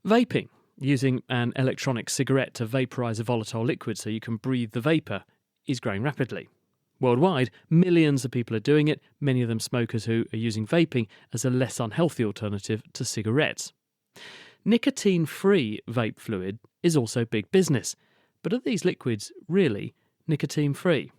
Vaping, using an electronic cigarette to vaporise a volatile liquid so you can breathe the vapour, is growing rapidly. Worldwide, millions of people are doing it, many of them smokers who are using vaping as a less unhealthy alternative to cigarettes. Nicotine-free vape fluid is also big business. But are these liquids really nicotine-free?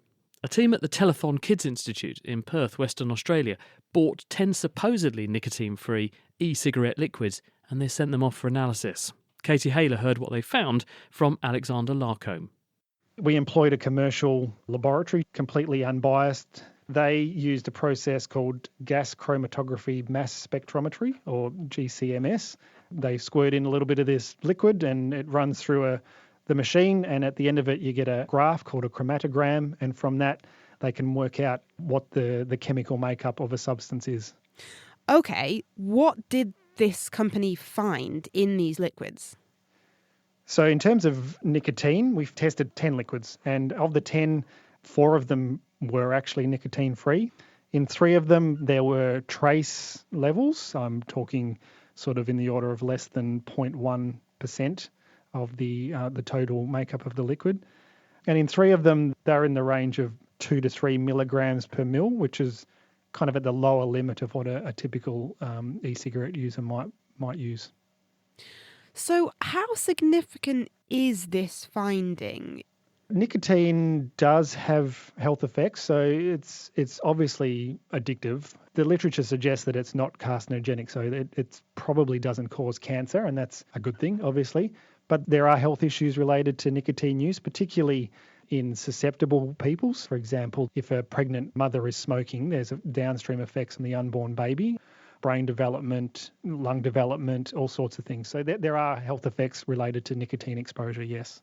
A team at the Telethon Kids Institute in Perth, Western Australia, bought 10 supposedly nicotine-free e-cigarette liquids and they sent them off for analysis. Katie Haylor heard what they found from Alexander Larcombe. We employed a commercial laboratory, completely unbiased. They used a process called gas chromatography mass spectrometry, or GCMS. They squirt in a little bit of this liquid and it runs through the machine, and at the end of it you get a graph called a chromatogram, and from that they can work out what the chemical makeup of a substance is. Okay, what did this company find in these liquids? So in terms of nicotine, we've tested 10 liquids, and of the 10, 4 of them were actually nicotine-free. In 3 of them, there were trace levels. I'm talking sort of in the order of less than 0.1% of the total makeup of the liquid. And in 3 of them, they're in the range of 2 to 3 milligrams per mil, which is kind of at the lower limit of what a typical e-cigarette user might use. So how significant is this finding? Nicotine does have health effects, so it's obviously addictive. The literature suggests that it's not carcinogenic, so it probably doesn't cause cancer, and that's a good thing, obviously. But there are health issues related to nicotine use, particularly in susceptible peoples. For example, if a pregnant mother is smoking, there's downstream effects on the unborn baby. Brain development, lung development, all sorts of things. So there are health effects related to nicotine exposure, yes.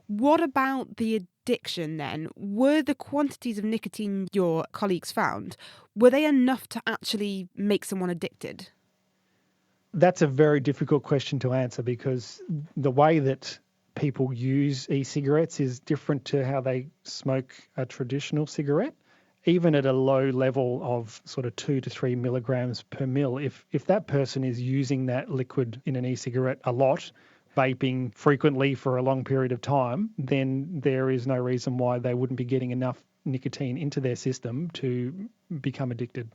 What about the addiction then? Were the quantities of nicotine your colleagues found, were they enough to actually make someone addicted? That's a very difficult question to answer because the way that people use e-cigarettes is different to how they smoke a traditional cigarette. Even at a low level of sort of 2 to 3 milligrams per mil, if that person is using that liquid in an e-cigarette a lot, vaping frequently for a long period of time, then there is no reason why they wouldn't be getting enough nicotine into their system to become addicted.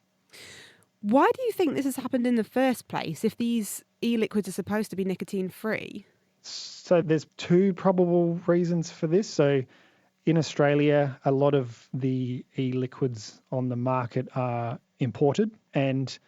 Why do you think this has happened in the first place if these e-liquids are supposed to be nicotine-free? So there's 2 probable reasons for this. So in Australia, a lot of the e-liquids on the market are imported, and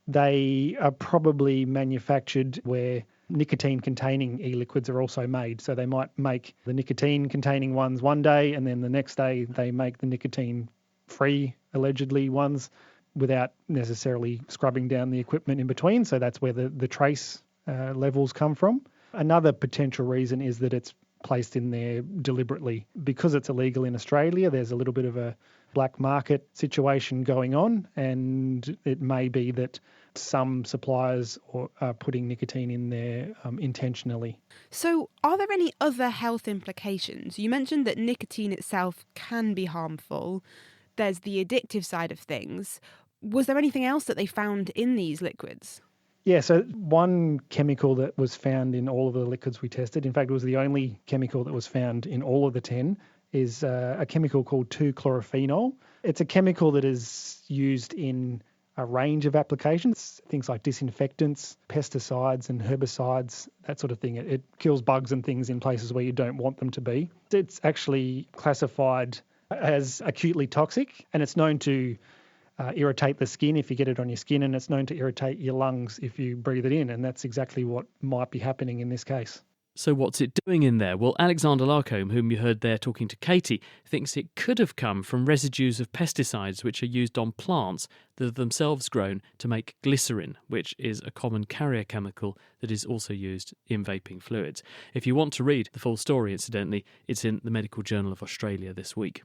they are probably manufactured where nicotine-containing e-liquids are also made. So they might make the nicotine-containing ones one day, and then the next day they make the nicotine-free, allegedly, ones without necessarily scrubbing down the equipment in between. So that's where the trace levels come from. Another potential reason is that it's placed in there deliberately. Because it's illegal in Australia, there's a little bit of a black market situation going on, and it may be that some suppliers are putting nicotine in there intentionally. So are there any other health implications? You mentioned that nicotine itself can be harmful. There's the addictive side of things. Was there anything else that they found in these liquids? Yeah, so one chemical that was found in all of the liquids we tested, in fact, it was the only chemical that was found in all of the 10, is a chemical called 2-chlorophenol. It's a chemical that is used in a range of applications, things like disinfectants, pesticides and herbicides, that sort of thing. It kills bugs and things in places where you don't want them to be. It's actually classified as acutely toxic, and it's known to irritate the skin if you get it on your skin, and it's known to irritate your lungs if you breathe it in, and that's exactly what might be happening in this case. So what's it doing in there? Well, Alexander Larcombe, whom you heard there talking to Katie, thinks it could have come from residues of pesticides which are used on plants that are themselves grown to make glycerin, which is a common carrier chemical that is also used in vaping fluids. If you want to read the full story, incidentally, it's in the Medical Journal of Australia this week.